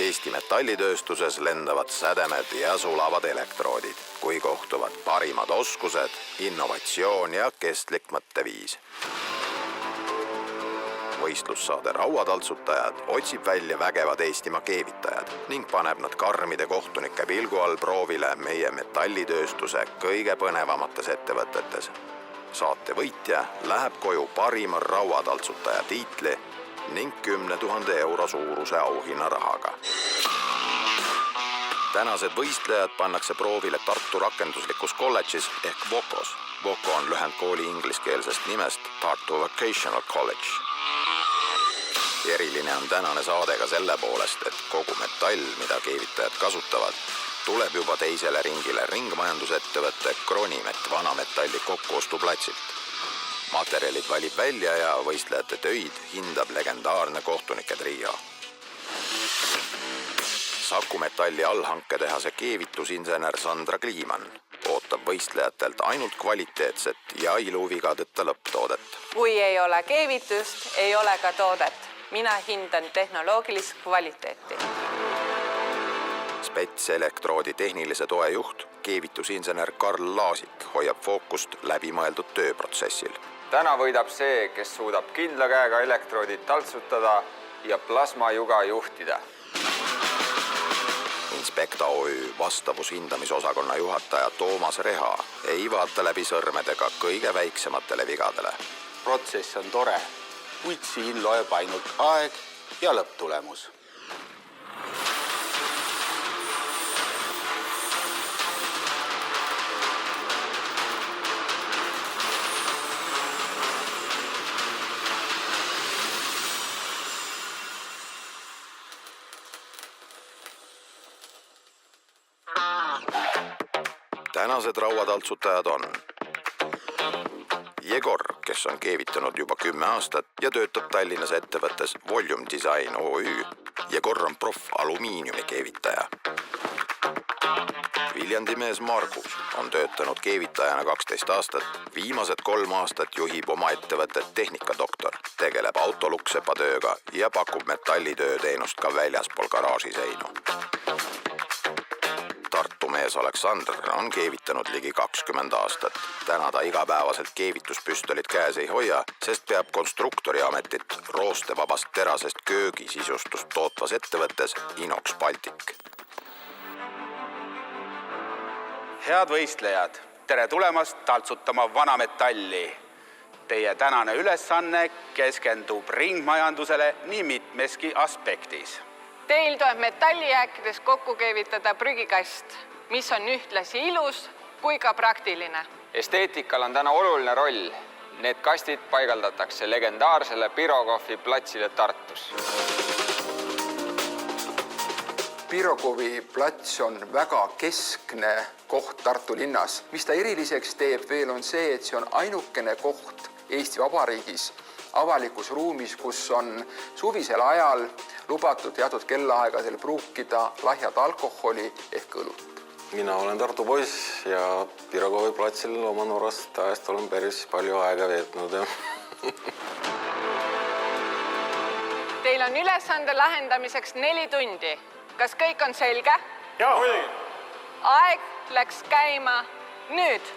Eesti metallitööstuses lendavad sädemed ja sulavad elektroodid, kui kohtuvad parimad oskused, innovatsioon ja kestlik mõtteviis. Võistlussaade Rauataltsutajad otsib välja vägevad Eestimaa keevitajad ning paneb nad karmide kohtunike pilgu all proovile meie metallitööstuse kõige põnevamates ettevõtetes. Saate võitja läheb koju parima Rauataltsutaja tiitli ning 10 000 euro suuruse auhinnarahaga. Tänased võistlejad pannakse proovile Tartu rakenduslikus kolledžis ehk VOCOs. VOCO on lühend kooli ingliskeelsest nimest Tartu Vocational College. Eriline on tänane saade ka selle poolest, et kogu metall, mida keevitajad kasutavad, tuleb juba teisele ringile ringmajandusettevõtte Kronimet vanametalli kokkuostuplatsilt. Materjalid valib välja ja võistlejate töid hindab legendaarne kohtunike trio. Saku metalli allhanketehase keevitusinsener Sandra Kliiman ootab võistlejatelt ainult kvaliteetset ja iluvigadeta lõpptoodet. Kui ei ole keevitust, ei ole ka toodet. Mina hindan tehnoloogilist kvaliteeti. Spetselektroodi tehnilise toe juht, keevitusinsener Karl Laasik hoiab fookust läbimõeldud tööprotsessil. Täna võidab see, kes suudab kindla käega elektroodid taltsutada ja plasmajuga juhtida. Inspekta OÜ vastavushindamisosakonna juhataja Toomas Reha ei vaata läbi sõrmedega kõige väiksematele vigadele. Protsess on tore, kuid siin loeb ainult aeg ja lõpptulemus. Tänased rauataltsutajad on Jegor, kes on keevitanud juba 10 aastat ja töötab Tallinnas ettevõttes Volume Design OÜ. Jegor on alumiiniumi keevitaja. Viljandimees Margus on töötanud keevitajana 12 aastat. Viimased 3 aastat juhib oma ettevõtet Tehnikadoktor, tegeleb autoluksepatööga ja pakub metallitööteenust ka väljaspool garaažiseinu. Tartu mees Aleksandr on keevitanud ligi 20 aastat. Täna ta igapäevaselt keevituspüstolit käes ei hoia, sest peab konstruktori ametit roostevabast terasest köögisisustust tootvas ettevõttes Inox Baltic. Head võistlejad, tere tulemast taltsutama vanametalli. Teie tänane ülesanne keskendub ringmajandusele nii mitmeski aspektis. Teil tuleb metallijääkides kokku keevitada prügikast, mis on ühtlasi ilus kui ka praktiline. Esteetikal on täna oluline roll. Need kastid paigaldatakse legendaarsele Pirogovi platsile Tartus. Pirogovi plats on väga keskne koht Tartu linnas. Mis ta eriliseks teeb veel on see, et see on ainukene koht Eesti Vabariigis avalikus ruumis, kus on suvisel ajal lubatud teatud kellaaegadel pruukida lahjat alkoholi ehk õlut. Mina olen Tartu poiss ja Pirogovi platsil oma noorest ajast olen päris palju aega veetnud. Teil on ülesande lahendamiseks 4 tundi. Kas kõik on selge? Jaa. Aeg läks käima nüüd.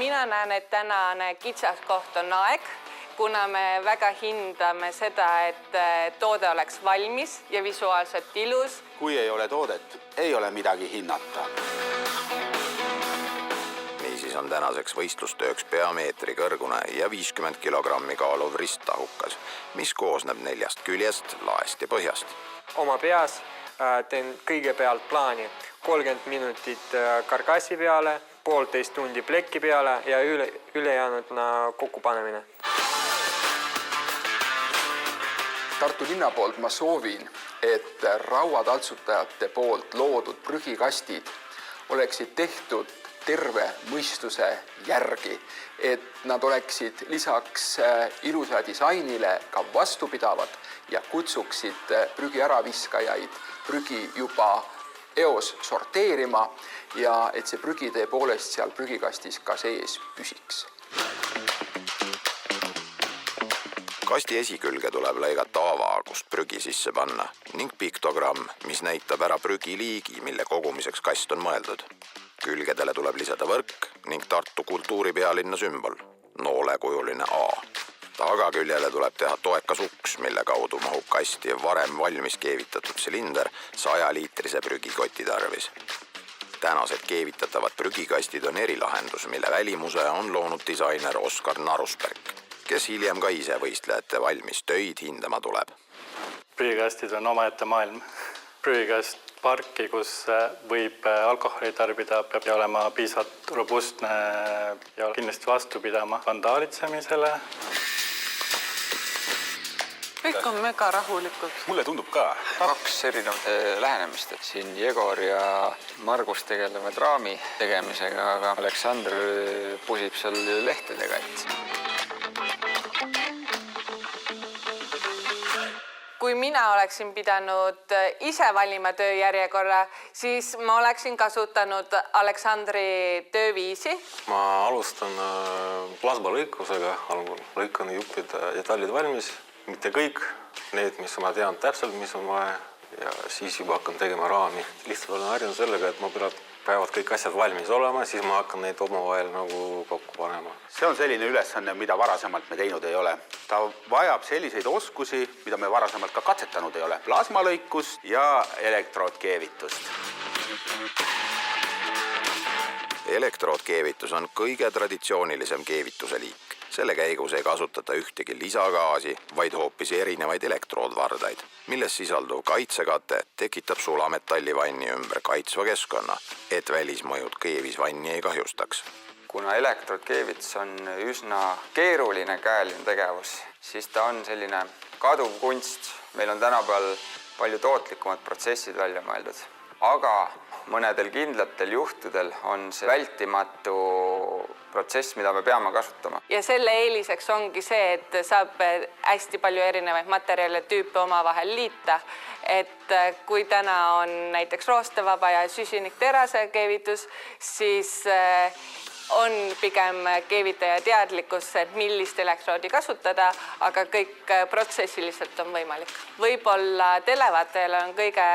Mina näen, et tänane kitsaskoht on aeg, kuna me väga hindame seda, et toode oleks valmis ja visuaalselt ilus. Kui ei ole toodet, ei ole midagi hinnata. Niisiis on tänaseks võistlustööks peameetri kõrgune ja 50 kilogrammi kaaluv risttahukas, mis koosneb 4 küljest, laest ja põhjast. Oma peas teen kõigepealt plaani 30 minutit karkassi peale, 1,5 tundi plekki peale ja ülejäänud kokkupanemine. Tartu linna poolt ma soovin, et rauataltsutajate poolt loodud prügikastid oleksid tehtud terve mõistuse järgi, et nad oleksid lisaks ilusa disainile ka vastupidavad ja kutsuksid prügi äraviskajaid prügi juba eos sorteerima ja et see prügi tõepoolest seal prügikastis ka sees püsiks. Kasti esikülge tuleb lõigata ava, kust prügi sisse panna ning piktogramm, mis näitab ära prügiliigi, mille kogumiseks kast on mõeldud. Külgedele tuleb lisada võrk ning Tartu kultuuripealinna sümbol, noolekujuline A. Tagaküljele tuleb teha toekas uks, mille kaudu mahub kasti varem valmis keevitatud silinder 100-liitrise prügikoti tarvis. Tänased keevitatavad prügikastid on erilahendus, mille välimuse on loonud disainer Oskar Narusberg, kes hiljem ka ise võistlejate valmis töid hindama tuleb. Prügikastid on omaette maailm. Prügikast parki, kus võib alkoholi tarbida, peab olema piisavalt robustne ja kindlasti vastu pidama vandaalitsemisele. Kõik on mega rahulikult. Mulle tundub ka. 2 erinevat lähenemist, et siin Jegor ja Margus tegelevad raami tegemisega, aga Aleksandr pusib seal lehtedega. Kui mina oleksin pidanud ise valima tööjärjekorra, siis ma oleksin kasutanud Aleksandri tööviisi. Ma alustan plasmalõikusega, algul lõikan jupid detailid valmis, mitte kõik need, mis ma tean täpselt, mis on vaja ja siis juba hakkan tegema raami. Lihtsalt olen harjunud sellega, et ma peavad kõik asjad valmis olema, siis ma hakkan neid omavahel nagu kokku panema. See on selline ülesanne, mida varasemalt me teinud ei ole. Ta vajab selliseid oskusi, mida me varasemalt ka katsetanud ei ole. Plasmalõikust ja elektroodkeevitust. Elektroodkeevitus on kõige traditsioonilisem keevituse liik. Selle käigus ei kasutata ühtegi lisagaasi, vaid hoopis erinevaid elektroodvardaid, milles sisalduv kaitsekate tekitab sulametallivanni ümber kaitsva keskkonna, et välismõjud keevisvanni ei kahjustaks. Kuna elektroodkeevitus on üsna keeruline käeline tegevus, siis ta on selline kaduv kunst. Meil on tänapäeval palju tootlikumad protsessid välja mõeldud, aga mõnedel kindlatel juhtudel on see vältimatu protsess, mida me peame kasutama. Ja selle eeliseks ongi see, et saab hästi palju erinevaid materjale tüüpe omavahel liita. Et kui täna on näiteks roostevaba ja süsinikterase keevitus, siis on pigem keevitaja teadlikkus, et millist elektroodi kasutada, aga kõik protsessiliselt on võimalik. Võib-olla televaatajale on kõige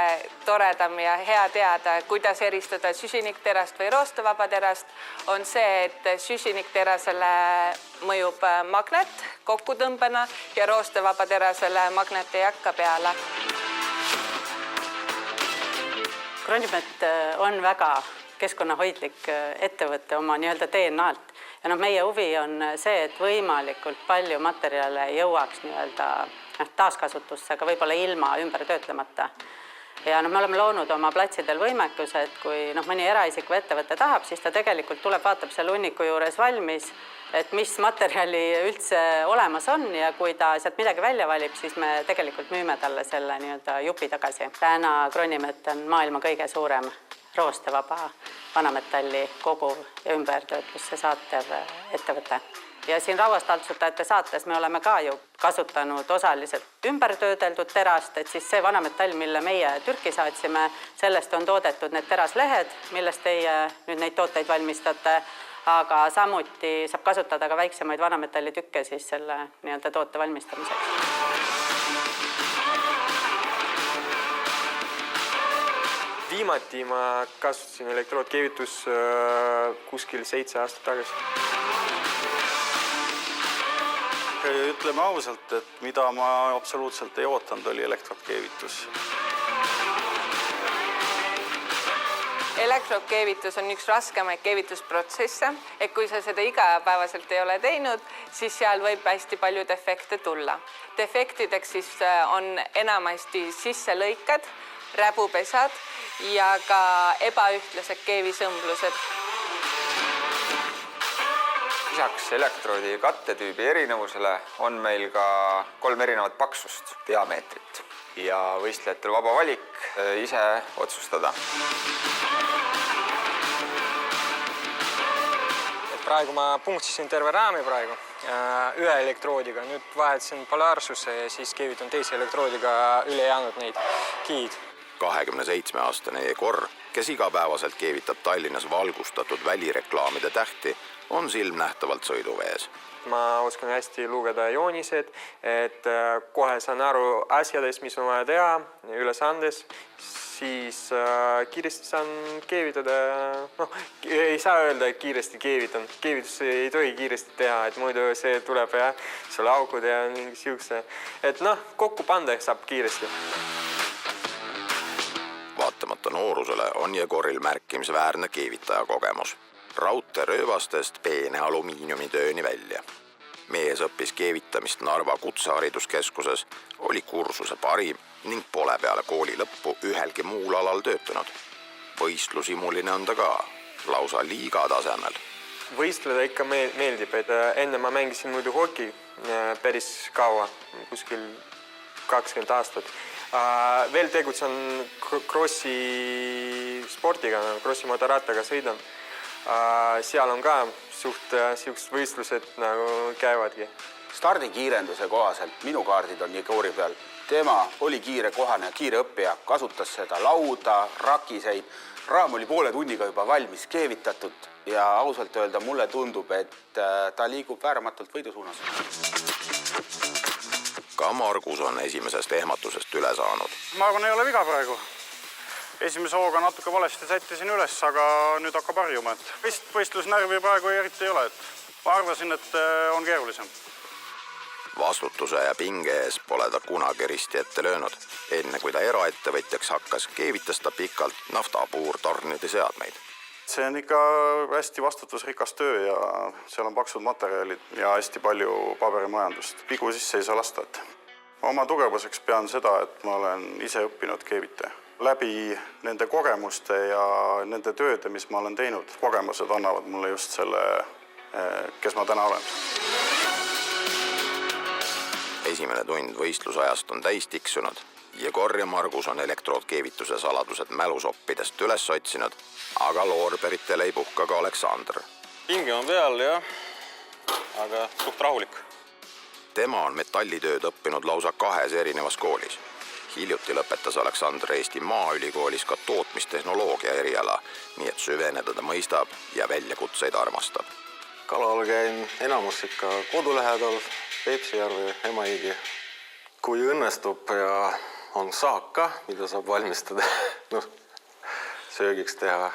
toredam ja hea teada, kuidas eristada süsinikterast või roostevaba terast, on see, et süsinikterasele mõjub magnet kokkutõmbena ja roostevaba terasele magnet ei hakka peale. Kronimet on väga keskkonnahoidlik ettevõtte oma nii-öelda DNA-lt. Ja meie huvi on see, et võimalikult palju materjale jõuaks nii-öelda taaskasutusse, aga võib-olla ilma ümber töötlemata. Ja me oleme loonud oma platsidel võimekuse, et kui mõni eraisik või ettevõte tahab, siis ta tegelikult tuleb, vaatab seal hunniku juures valmis, et mis materjali üldse olemas on ja kui ta sealt midagi välja valib, siis me tegelikult müüme talle selle nii-öelda jupi tagasi. Täna Kronimet on maailma kõige suurem roostevaba vanametalli koguv ja ümbertöötlusse saatev ettevõte. Ja siin rauastaltsutajate saates me oleme ka ju kasutanud osaliselt ümbertöödeldud terast, et siis see vanametall, mille meie Türki saatsime, sellest on toodetud need teraslehed, millest teie nüüd neid tooteid valmistate, aga samuti saab kasutada ka väiksemaid vanametallitükke siis selle nii-öelda toote valmistamiseks. Viimati ma kasutasin elektroodkeevitus kuskil 7 aastat tagasi. Ütleme ausalt, et mida ma absoluutselt ei ootanud, oli elektroodkeevitus. Elektroodkeevitus on üks raskemaid keevitusprotsesse, et kui sa seda igapäevaselt ei ole teinud, siis seal võib hästi palju defekte tulla. Defektideks siis on enamasti sisselõikad, räbupesad ja ka ebaühtlased keevisõmblused. Lisaks elektroodi kattetüübi erinevusele on meil ka 3 erinevat paksust diameetrit ja võistlejatel vaba valik ise otsustada. Praegu ma punktisin terve raami praegu ühe elektroodiga. Nüüd vahetasin polaarsuse ja siis keevitan teise elektroodiga ülejäänud neid kiid. 27-aastane Jegor, kes igapäevaselt keevitab Tallinnas valgustatud välireklaamide tähti, on silmnähtavalt sõiduvees. Ma oskan hästi lugeda joonised, et kohe saan aru asjadest, mis on vaja teha ülesandes, siis kiiresti saan keevitada. Ei saa öelda, et kiiresti keevitan. Keevitus ei tohi kiiresti teha, et muidu see tuleb selle aukud ja mingi siukse. Et kokku panda saab kiiresti. Vaatamata noorusele on Jegoril märkimisväärne keevitaja kogemus. Raudteerööbastest peene alumiiniumitööni välja. Mees õppis keevitamist Narva kutsehariduskeskuses, oli kursuse parim ning pole peale kooli lõppu ühelgi muul alal töötanud. Võistlusimuline on ta ka, lausa liiga tasemel. Võistleda ikka meeldib, et enne ma mängisin muidu hoki päris kaua, kuskil 20 aastat. Veel tegutsen krossi sportiga, krossi motorattaga sõidan. Seal on ka siuksed võistlused nagu käivadki. Stardikiirenduse kohaselt minu kaardid on Jegori peal. Tema oli kiire kohane ja kiire õppija, kasutas seda lauda, rakiseid. Raam oli poole tunniga juba valmis keevitatud ja ausalt öelda mulle tundub, et ta liigub vääramatult võidu suunas. Ka Margus on esimesest ehmatusest üle saanud. Ma arvan, ei ole viga praegu. Esimese hooga natuke valesti sättisin üles, aga nüüd hakkab harjuma. Võistlusnärvi praegu eriti ei ole. Ma arvasin, et on keerulisem. Vastutuse ja pinge ees pole ta kunagi risti ette löönud. Enne kui ta eraettevõtjaks hakkas, keevitas ta pikalt naftapuurtornide seadmeid. See on ikka hästi vastutusrikas töö ja seal on paksud materjalid ja hästi palju paberimajandust. Pigu sisse ei saa lasta. Oma tugevuseks pean seda, et ma olen ise õppinud keevitaja. Läbi nende kogemuste ja nende tööde, mis ma olen teinud, kogemused annavad mulle just selle, kes ma täna olen. Esimene tund võistlusajast on täis tiksunud. Jegor ja Margus on elektroodkeevituse saladused mälusoppidest üles otsinud, aga loorberitele ei puhka ka Aleksandr. Pinge on peal, jah, aga suht rahulik. Tema on metallitööd õppinud lausa 2 erinevas koolis. Hiljuti lõpetas Aleksandr Eesti Maaülikoolis ka tootmistehnoloogia eriala, nii et süveneda ta mõistab ja väljakutseid armastab. Kalal käin enamus ikka kodulähedal, Peipsijärve, Emajõgi. Kui õnnestub ja on saaka, mida saab valmistada, söögiks teha.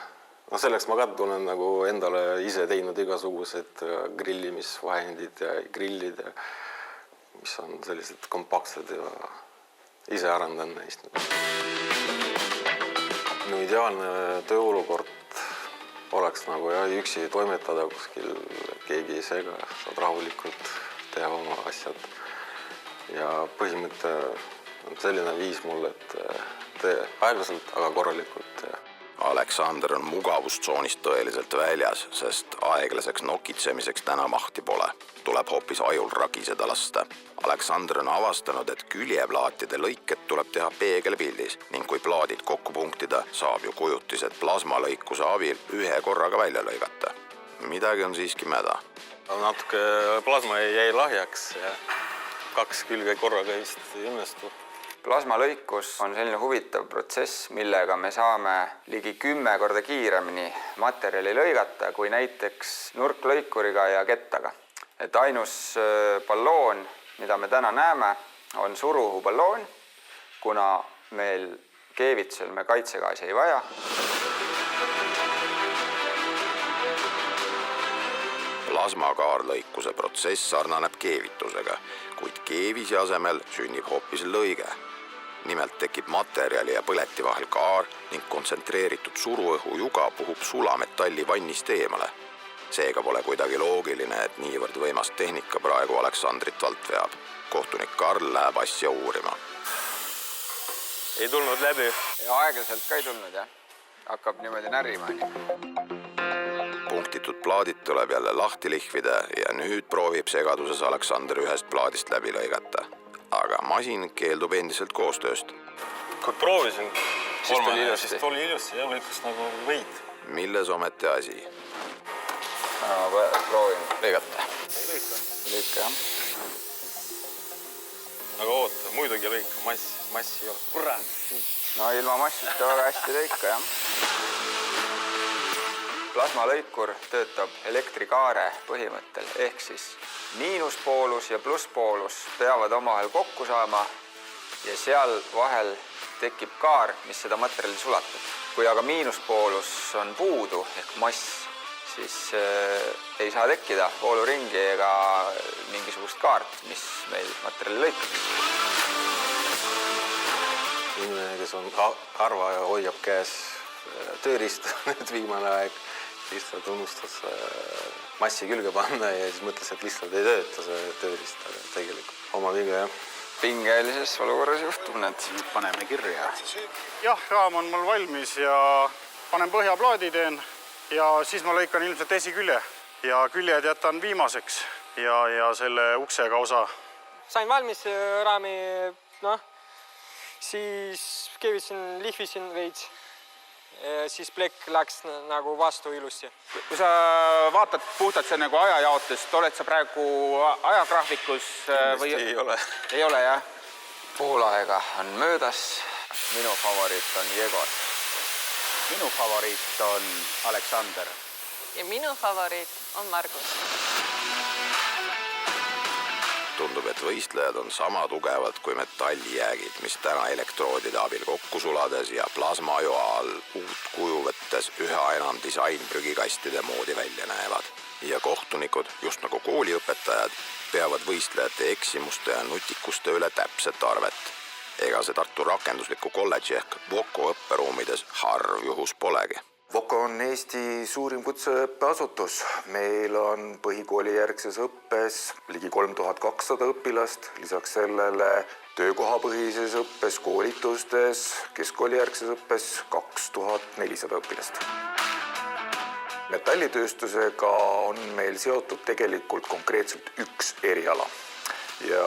Selleks ma ka tunnen nagu endale ise teinud igasugused grillimisvahendid ja grillid, mis on sellised kompaktsed ja ise arendan neist. Ideaalne tööolukord oleks nagu üksi toimetada kuskil, keegi ei sega, saad rahulikult teha oma asjad. Ja põhimõte on selline viis mulle, et tee aeglaselt, aga korralikult. Aleksandr on mugavustsoonist tõeliselt väljas, sest aeglaseks nokitsemiseks täna mahti pole. Tuleb hoopis ajul ragiseda lasta. Aleksandr on avastanud, et küljeplaatide lõiked tuleb teha peegelpildis ning kui plaadid kokku punktida, saab ju kujutised plasmalõikuse abil ühe korraga välja lõigata. Midagi on siiski mäda. Natuke plasma jäi lahjaks ja 2 külge korraga vist ei õnnestu. Plasmalõikus on selline huvitav protsess, millega me saame ligi 10 korda kiiremini materjali lõigata kui näiteks nurklõikuriga ja kettaga. Et ainus balloon, mida me täna näeme, on suruhuballoon, kuna meil keevitusel me kaitsegaasi ei vaja. Plasmakaarlõikuse protsess sarnaneb keevitusega, kuid keevisi asemel sünnib hoopis lõige. Nimelt tekib materjali ja põleti vahel kaar ning kontsentreeritud suruõhu juga puhub sulametalli vannist eemale. Seega pole kuidagi loogiline, et niivõrd võimast tehnika praegu Aleksandrit valt veab. Kohtunik Karl läheb asja uurima. Ei tulnud läbi. Ja aeglaselt ka ei tulnud, jah. Hakkab niimoodi närima. Punktitud plaadid tuleb jälle lahti lihvida ja nüüd proovib segaduses Aleksandr ühest plaadist läbi lõigata. Aga masin keeldub endiselt koostööst. Kui proovisin, siis tuli ilusti ja lõikus nagu võid. Milles ometi asi? Ma proovin lõigata. Ei lõika. Lõika, jah. Aga oota, muidugi lõika, massi ei ole. Kurat! no ilma massita väga hästi lõika, jah. Plasmalõikur töötab elektrikaare põhimõttel, ehk siis miinuspoolus ja plusspoolus peavad omavahel kokku saama ja seal vahel tekib kaar, mis seda materjali sulatab. Kui aga miinuspoolus on puudu ehk mass, siis ei saa tekkida vooluringi ega mingisugust kaart, mis meil materjali lõikaks. Inimene, kes on harva ja hoiab käes tööriist, nüüd viimane aeg lihtsalt unustas massi külge panna ja siis mõtles, et lihtsalt ei tööta see tööriist, aga tegelikult oma viga, jah. Pingelises olukorras juhtub need. Paneme kirja. Jah, raam on mul valmis ja panen põhjaplaadi teen ja siis ma lõikan ilmselt esikülje ja küljed jätan viimaseks ja selle uksega osa. Sain valmis raami, siis keevitasin, lihvisin veits. Siis plekk läks nagu vastu ilusti. Kui sa vaatad puhtalt see nagu ajajaotust, oled sa praegu ajagraafikus? Kindlasti ei ole. Ei ole, jah? Pool aega on möödas. Minu favoriit on Jegor. Minu favoriit on Aleksander. Ja minu favoriit on Margus. Tundub, et võistlejad on sama tugevad kui metallijäägid, mis täna elektroodide abil kokku sulades ja plasmajoa all uut kuju võttes üha enam disainprügikastide moodi välja näevad. Ja kohtunikud, just nagu kooliõpetajad, peavad võistlejate eksimuste ja nutikuste üle täpset arvet. Ega see Tartu rakendusliku kolledži ehk Voko õpperuumides harv juhus polegi. Voko on Eesti suurim kutseõppeasutus. Meil on põhikoolijärgses õppes ligi 3200 õpilast, lisaks sellele töökohapõhises õppes, koolitustes, keskkoolijärgses õppes 2400 õpilast. Metallitööstusega on meil seotud tegelikult konkreetselt üks eriala. Ja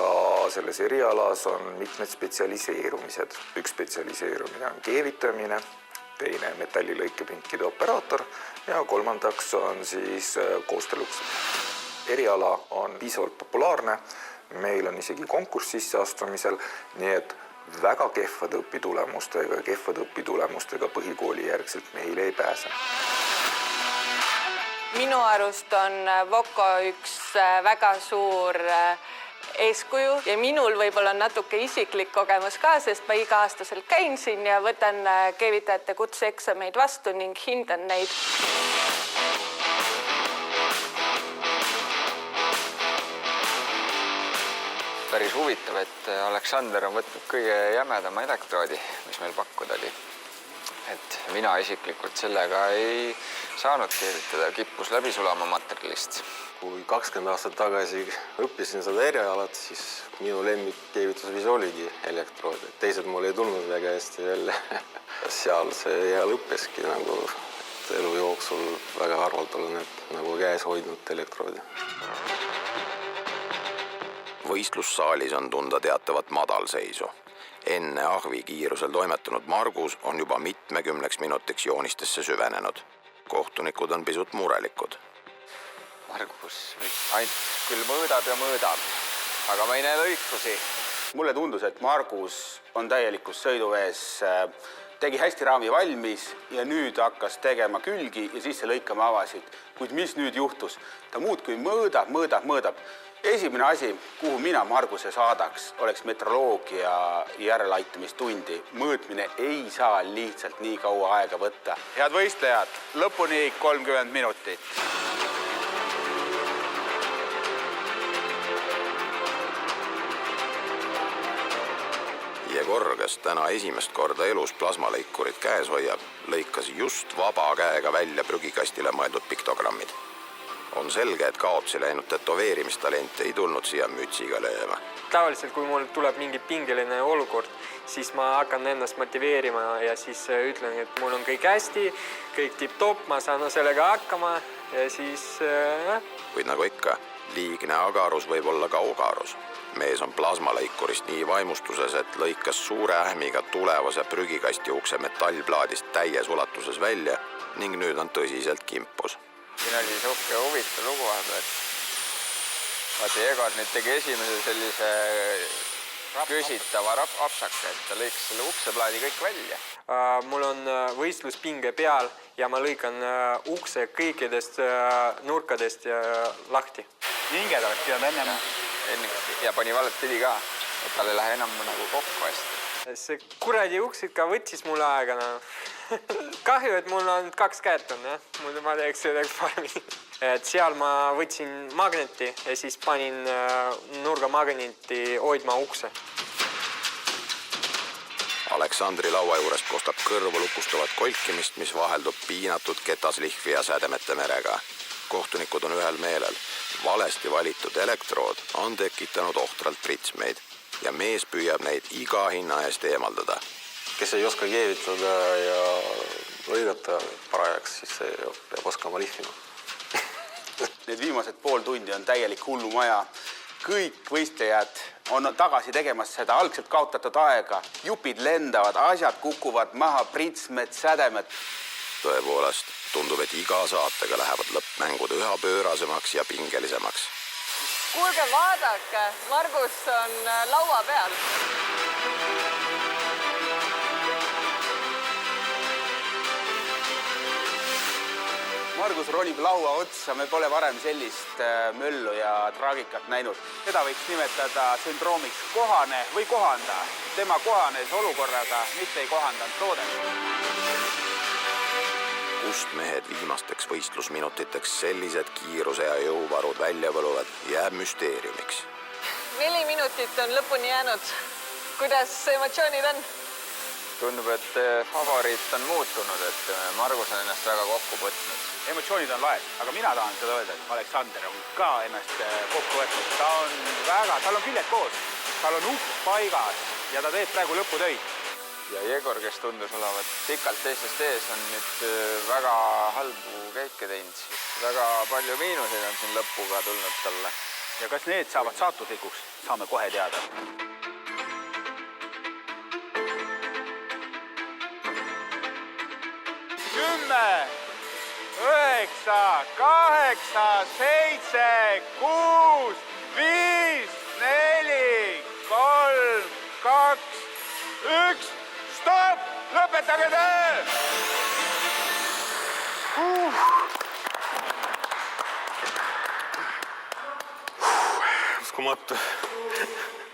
selles erialas on mitmed spetsialiseerumised. Üks spetsialiseerumine on keevitamine, teine metallilõikepinkide operaator ja kolmandaks on siis koosteluks. Eriala on piisavalt populaarne, meil on isegi konkurss sisseastumisel, nii et väga kehvade õpitulemustega põhikooli järgselt meile ei pääse. Minu arust on Voko üks väga suur eeskuju ja minul võib-olla on natuke isiklik kogemus ka, sest ma iga-aastaselt käin siin ja võtan keevitajate kutseeksameid vastu ning hindan neid. Päris huvitav, et Aleksander on võtnud kõige jämedama elektroodi, mis meil pakkuda oli. Et mina isiklikult sellega ei saanud keevitada, kippus läbi sulama materjalist. Kui 20 aastat tagasi õppisin seda erialat, siis minu lemmikkeevitusviis oligi elektrood. Teised mul ei tulnud väga hästi välja. Seal see lõppeski nagu elu jooksul väga harvalt olen nagu käes hoidnud elektroodi. Võistlussaalis on tunda teatavat madalseisu. Enne ahvi kiirusel toimetanud Margus on juba mitmekümneks minutiks joonistesse süvenenud. Kohtunikud on pisut murelikud. Margus ainult küll mõõdab ja mõõdab, aga ma ei näe lõikusi. Mulle tundus, et Margus on täielikus sõiduvees, tegi hästi raami valmis ja nüüd hakkas tegema külgi ja sisse lõikama avasid. Kuid mis nüüd juhtus? Ta muudkui mõõdab. Esimene asi, kuhu mina Marguse saadaks, oleks metroloogia järeleaitamistundi. Mõõtmine ei saa lihtsalt nii kaua aega võtta. Head võistlejad, lõpuni 30 minutit. Jegor, kes täna esimest korda elus plasmalõikurit käes hoiab, lõikas just vaba käega välja prügikastile mõeldud piktogrammid. On selge, et kaotsi läinud tetoveerimistalent ei tulnud siia mütsiga lööma. Tavaliselt, kui mul tuleb mingi pingeline olukord, siis ma hakkan ennast motiveerima ja siis ütlen, et mul on kõik hästi, kõik tipp-top, ma saan sellega hakkama ja siis... Kuid nagu ikka, liigne agarus võib olla ka ogarus. Mees on plasmalõikurist nii vaimustuses, et lõikas suure ähmiga tulevase prügikasti ukse metallplaadist täies ulatuses välja ning nüüd on tõsiselt kimpus. Siin oli suhke huvitav lugu, et vaata, Jegor nüüd tegi esimese sellise küsitava apsaka, et ta lõiks selle ukseplaadi kõik välja. Mul on võistluspinge peal ja ma lõikan ukse kõikidest nurkadest lahti. Hinged oleks pidanud ennem. Ja pani valet pidi ka, et tal ei lähe enam nagu kokku hästi. See kuradi uks ikka võttis mulle aega. Kahju, et mul on 2 käed on, jah. Muidu ma teeks paremini. Et seal ma võtsin magneti ja siis panin nurga magneti hoidma ukse. Aleksandri laua juurest kostab kõrvu lukustavat kolkimist, mis vaheldub piinatud ketaslihvi ja sädemete merega. Kohtunikud on ühel meelel. Valesti valitud elektrood on tekitanud ohtralt pritsmeid ja mees püüab neid iga hinna eest eemaldada. Kes ei oska keevitada ja lõigata parajaks, siis see peab oskama lihvima. Need viimased pool tundi on täielik hullumaja. Kõik võistlejad on tagasi tegemas seda algselt kaotatud aega. Jupid lendavad, asjad kukuvad maha, pritsmed, sädemed. Tõepoolest, tundub, et iga saatega lähevad lõppmängud üha pöörasemaks ja pingelisemaks. Kuulge, vaadake, Margus on laua peal. Margus ronib laua otsa, me pole varem sellist möllu ja traagikat näinud. Seda võiks nimetada sündroomiks kohane või kohanda. Tema kohanes olukorraga, mitte ei kohandanud toodet. Kust mehed viimasteks võistlusminutiteks sellised kiiruse ja jõuvarud välja võluvad, jääb müsteeriumiks. 4 minutit on lõpuni jäänud. Kuidas emotsioonid on? Tundub, et favoriit on muutunud, et Margus on ennast väga kokku võtnud. Emotsioonid on laed, aga mina tahan seda öelda, et Aleksander on ka ennast kokku võtnud. Tal on küljed koos, tal on upp paigas ja ta teeb praegu lõputöid. Ja Jegor, kes tundus olevat pikalt teistest ees, on nüüd väga halbu käike teinud. Väga palju miinuseid on siin lõpuga tulnud talle. Ja kas need saavad saatuslikuks, saame kohe teada. 10, 9, 8, 7, 6, 5, 4, 3, 2, 1, stopp! Lõpetage töö! Uskumatu.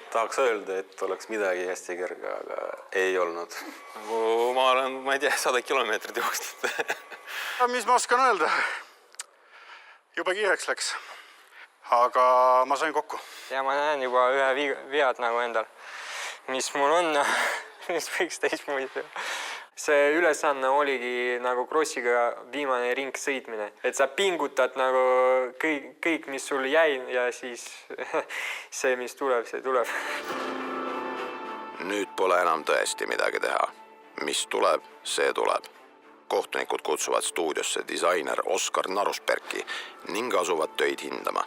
Tahaks öelda, et oleks midagi hästi kerge, aga ei olnud. Ma olen, ma ei tea, 100 kilomeetrit jooksnud. Mis ma oskan öelda? Juba kiireks läks. Aga ma sain kokku. Ja ma näen juba ühe vead nagu endal, mis mul on, mis võiks teistmoodi teha. See ülesanne oligi nagu krossiga viimane ring sõitmine. Et sa pingutad nagu kõik, mis sul jäi ja siis see, mis tuleb, see tuleb. Nüüd pole enam tõesti midagi teha. Mis tuleb, see tuleb. Kohtunikud kutsuvad stuudiosse disainer Oskar Narusperki ning asuvad töid hindama.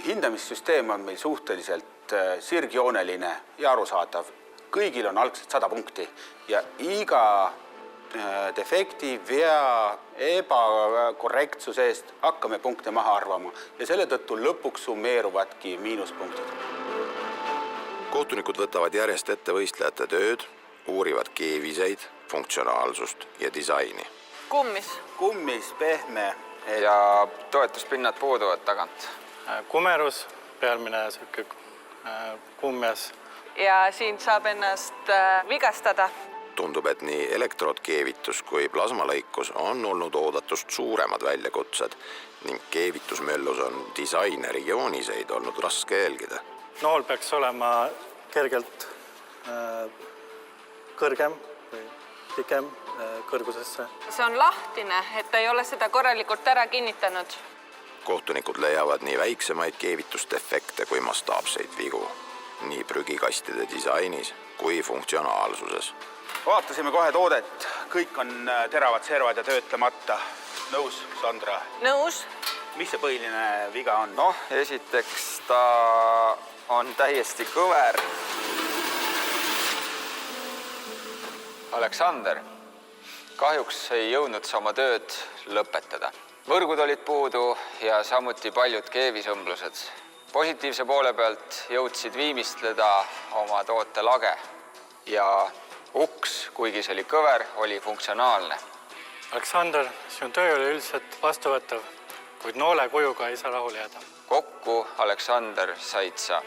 Hindamissüsteem on meil suhteliselt sirgjooneline ja arusaadav. Kõigil on algselt 100 punkti ja iga defekti, vea, ebakorrektsuse eest hakkame punkte maha arvama ja selle tõttu lõpuks summeeruvadki miinuspunktid. Kohtunikud võtavad järjest ette võistlejate tööd, uurivad keeviseid, funktsionaalsust ja disaini. Kummis? Kummis, pehme. Ja toetuspinnad puuduvad tagant. Kumerus, pealmine kumjas. Ja siin saab ennast vigastada. Tundub, et nii elektroodkeevitus kui plasmalõikus on olnud oodatust suuremad väljakutsed ning keevitusmöllus on disaineri jooniseid olnud raske jälgida. Nool peaks olema kergelt kõrgem või pikem kõrgusesse. See on lahtine, et ta ei ole seda korralikult ära kinnitanud. Kohtunikud leiavad nii väiksemaid keevitusdefekte kui mastaapseid vigu, nii prügikastide disainis kui funktsionaalsuses. Vaatasime kohe toodet, kõik on teravad servad ja töötlemata. Nõus, Sandra? Nõus. Mis see põhiline viga on? Noh, esiteks ta on täiesti kõver. Aleksander, kahjuks ei jõudnud sa oma tööd lõpetada. Võrgud olid puudu ja samuti paljud keevisõmblused. positiivse poole pealt jõudsid viimistleda oma toote lage ja uks, kuigi see oli kõver, oli funktsionaalne. Aleksander, sinu töö oli üldiselt vastuvõtav, kuid noole kujuga ei saa rahule jääda. Kokku, Aleksander, said sa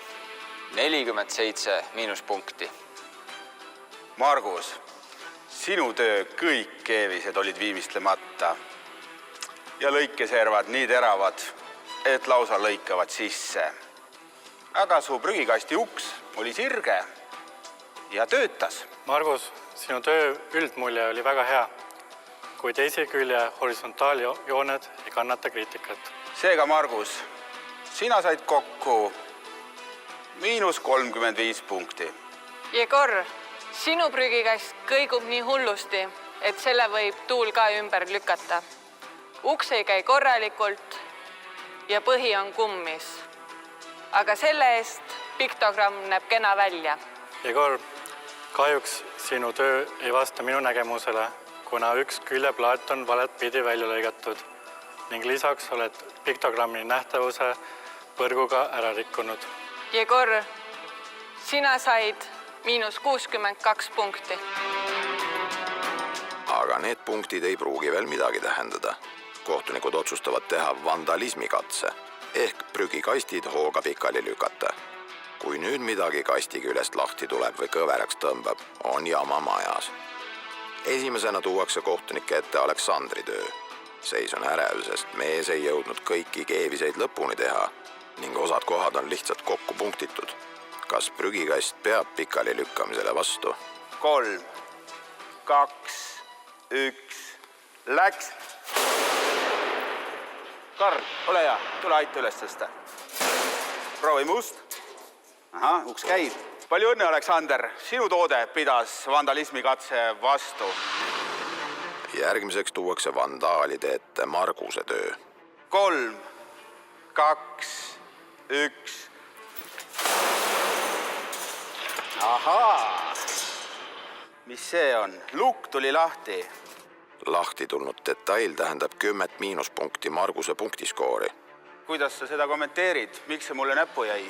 47 miinuspunkti. Margus, sinu töö kõik keevised olid viimistlemata ja lõikeservad nii teravad, et lausa lõikavad sisse. Aga su prügikasti uks oli sirge ja töötas. Margus, sinu töö üldmulje oli väga hea, kui teise külje horisontaaljooned ei kannata kriitikat. Seega, Margus, sina said kokku -35 punkti. Jegor, sinu prügikast kõigub nii hullusti, et selle võib tuul ka ümber lükata. Uks ei käi korralikult ja põhi on kummis. Aga selle eest piktogramm näeb kena välja. Jegor, kahjuks sinu töö ei vasta minu nägemusele, kuna üks küljeplaat on valet pidi välja lõigatud ning lisaks oled piktogrammi nähtavuse põrguga ära rikkunud. Jegor, sina said -62 punkti. aga need punktid ei pruugi veel midagi tähendada. Kohtunikud otsustavad teha vandalismikatse ehk prügikastid hooga pikali lükata. Kui nüüd midagi kasti küljest lahti tuleb või kõveraks tõmbab, on jama majas. Esimesena tuuakse kohtunike ette Aleksandri töö. Seis on ärev, sest mees ei jõudnud kõiki keeviseid lõpuni teha ning osad kohad on lihtsalt kokku punktitud. Kas prügikast peab pikali lükkamisele vastu? 3, 2, 1, läks! Karl, ole hea, tule aita üles tõsta. Proovi must. Ahah, uks käib. Palju õnne, Aleksander. Sinu toode pidas vandalismikatse vastu. Järgmiseks tuuakse vandaalide ette Marguse töö. 3, 2, 1. Ahaa! Mis see on? Lukk tuli lahti. Lahti tulnud detail tähendab 10 miinuspunkti Marguse punktiskoori. Kuidas sa seda kommenteerid? Miks see mulle näppu jäi?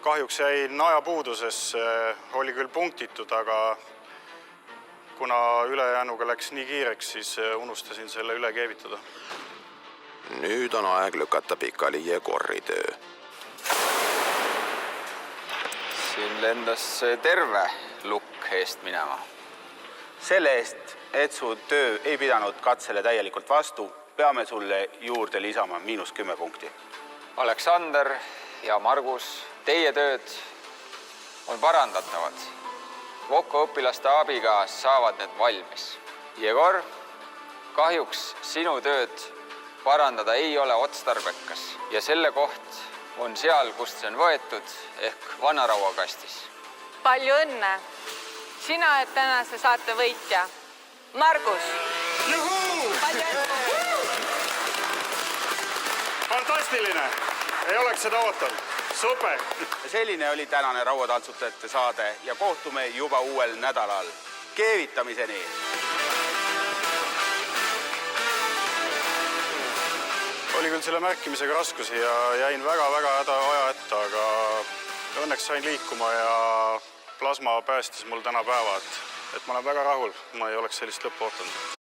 Kahjuks jäi najapuuduses, oli küll punktitud, aga kuna ülejäänuga läks nii kiireks, siis unustasin selle üle keevitada. Nüüd on aeg lükata pikali Jegori töö. Siin lendas terve lukk eest minema. Selle eest, et su töö ei pidanud katsele täielikult vastu, peame sulle juurde lisama -10 punkti. Aleksander ja Margus, teie tööd on parandatavad. Voko õpilaste abiga saavad need valmis. Jegor, kahjuks sinu tööd parandada ei ole otstarbekas ja selle koht on seal, kust see on võetud, ehk vanarauakastis. Palju õnne! Sina oled tänase saate võitja. Margus! Juhuu! Palju õnne! Fantastiline! Ei oleks seda ootanud. Super! Selline oli tänane rauataltsutajate saade ja kohtume juba uuel nädalal. Keevitamiseni! Oli küll selle märkimisega raskusi ja jäin väga-väga aja ette, aga õnneks sain liikuma ja plasma päästis mul täna päeva, et ma olen väga rahul, ma ei oleks sellist lõppu ootanud.